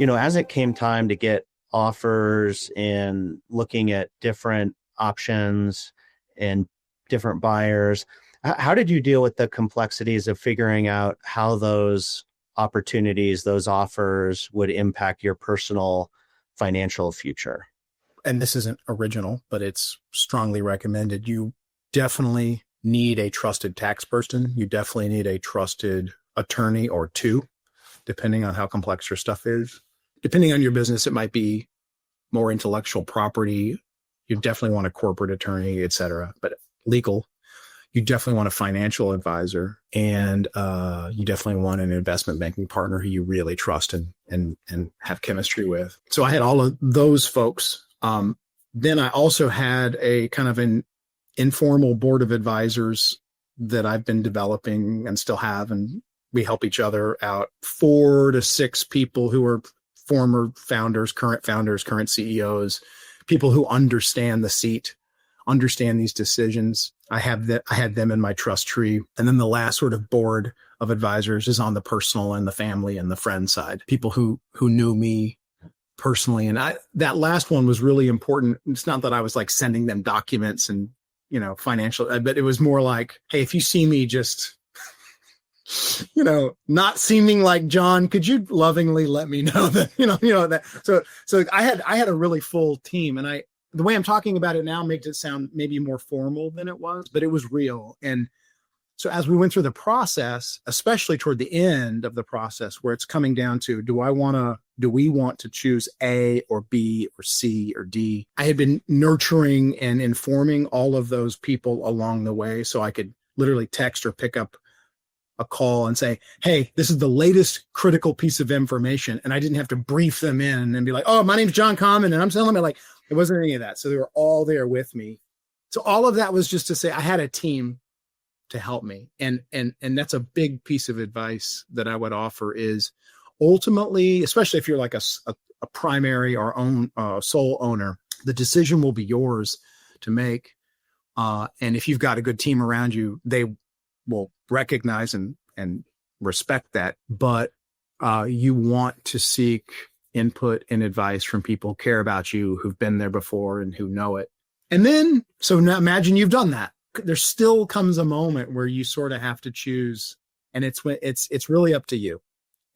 as it came time to get offers and looking at different options and different buyers, how did you deal with the complexities of figuring out how those opportunities, those offers would impact your personal financial future? And this isn't original, but it's strongly recommended. You definitely need a trusted tax person. You definitely need a trusted attorney or two, depending on how complex your stuff is. Depending on your business, it might be more intellectual property. You definitely want a corporate attorney, et cetera. But legal, you definitely want a financial advisor, and you definitely want an investment banking partner who you really trust and have chemistry with. So I had all of those folks. Then I also had a kind of an informal board of advisors that I've been developing and still have, and we help each other out. 4 to 6 people who are former founders, current CEOs, people who understand the seat, understand these decisions. I had them in my trust tree. And then the last sort of board of advisors is on the personal and the family and the friend side, people who knew me personally. And that last one was really important. It's not that I was like sending them documents and, financial, but it was more like, hey, if you see me just, not seeming like John, could you lovingly let me know that, that. So I had a really full team, and the way I'm talking about it now makes it sound maybe more formal than it was, but it was real. And so as we went through the process, especially toward the end of the process, where it's coming down to, do we want to choose A or B or C or D? I had been nurturing and informing all of those people along the way, so I could literally text or pick up a call and say, hey, this is the latest critical piece of information. And I didn't have to brief them in and be like, oh, my name's John Common, and I'm telling them, like, it wasn't any of that. So they were all there with me. So all of that was just to say I had a team to help me. And that's a big piece of advice that I would offer is ultimately, especially if you're like a primary or sole owner, the decision will be yours to make. And if you've got a good team around you, they will recognize and respect that. But you want to seek input and advice from people who care about you, who've been there before and who know it. And then, so now imagine you've done that. There still comes a moment where you sort of have to choose, and it's really up to you.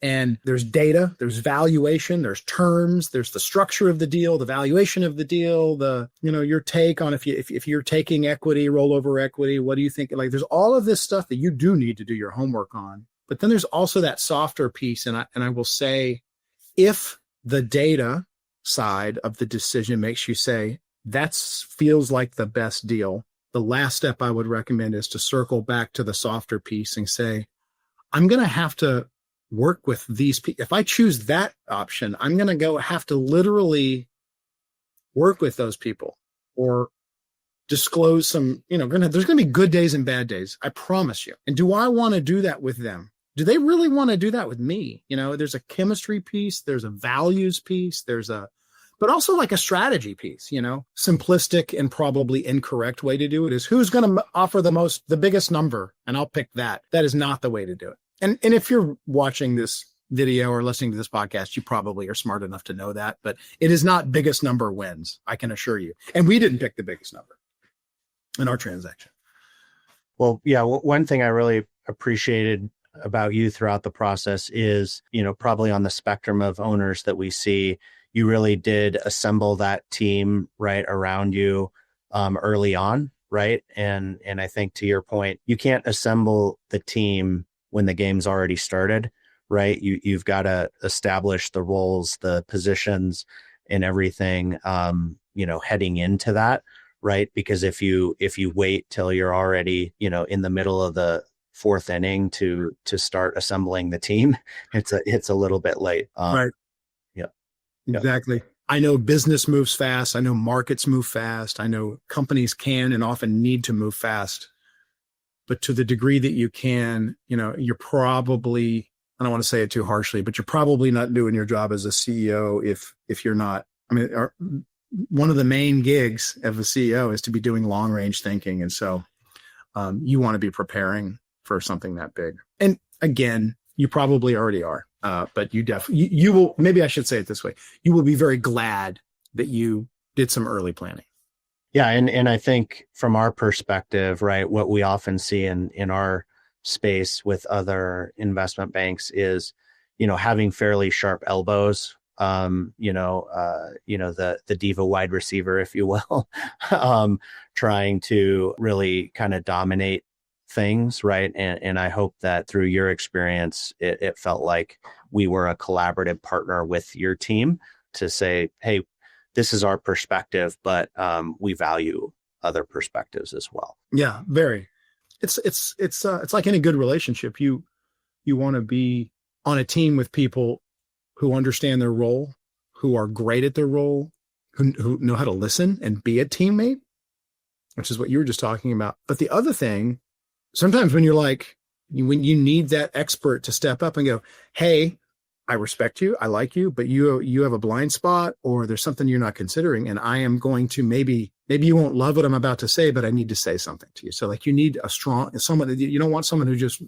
And there's data, there's valuation, there's terms, there's the structure of the deal, the valuation of the deal, your take on if you're taking equity, rollover equity, what do you think? Like, there's all of this stuff that you do need to do your homework on. But then there's also that softer piece, and I will say, if the data side of the decision makes you say that feels like the best deal, the last step I would recommend is to circle back to the softer piece and say, I'm going to have to work with these people. If I choose that option, I'm going to have to literally work with those people or disclose some, there's going to be good days and bad days. I promise you. And do I want to do that with them? Do they really want to do that with me? There's a chemistry piece, there's a values piece, but also like a strategy piece, simplistic and probably incorrect way to do it is who's going to offer the biggest number, and I'll pick that. That is not the way to do it. And if you're watching this video or listening to this podcast, you probably are smart enough to know that, but it is not biggest number wins, I can assure you. And we didn't pick the biggest number in our transaction. Well, yeah, one thing I really appreciated about you throughout the process is, probably on the spectrum of owners that we see, you really did assemble that team right around you early on, right? And I think to your point, you can't assemble the team when the game's already started, right? You've got to establish the roles, the positions, and everything, heading into that, right? Because if you wait till you're already, in the middle of the 4th inning to start assembling the team, it's a little bit late. Right. Yeah. Exactly. I know business moves fast. I know markets move fast. I know companies can and often need to move fast. But to the degree that you can, you're probably, I don't want to say it too harshly, but you're probably not doing your job as a CEO if you're not. I mean, one of the main gigs of a CEO is to be doing long range thinking. And so you want to be preparing for something that big. And again, You probably already are. But you will, maybe I should say it this way. You will be very glad that you did some early planning. Yeah. And I think from our perspective, right, what we often see in our space with other investment banks is, having fairly sharp elbows, the diva wide receiver, if you will, trying to really kind of dominate things. Right. And I hope that through your experience, it felt like we were a collaborative partner with your team to say, hey, this is our perspective, but we value other perspectives as well. Yeah, very. It's like any good relationship. You want to be on a team with people who understand their role, who are great at their role, who know how to listen and be a teammate, which is what you were just talking about. But the other thing, sometimes when when you need that expert to step up and go, hey, I respect you, I like you, but you have a blind spot, or there's something you're not considering, and I am going to maybe you won't love what I'm about to say, but I need to say something to you. So like you need someone that you don't want someone who just,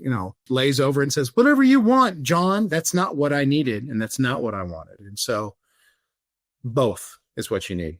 lays over and says, whatever you want, John. That's not what I needed, and that's not what I wanted. And so both is what you need.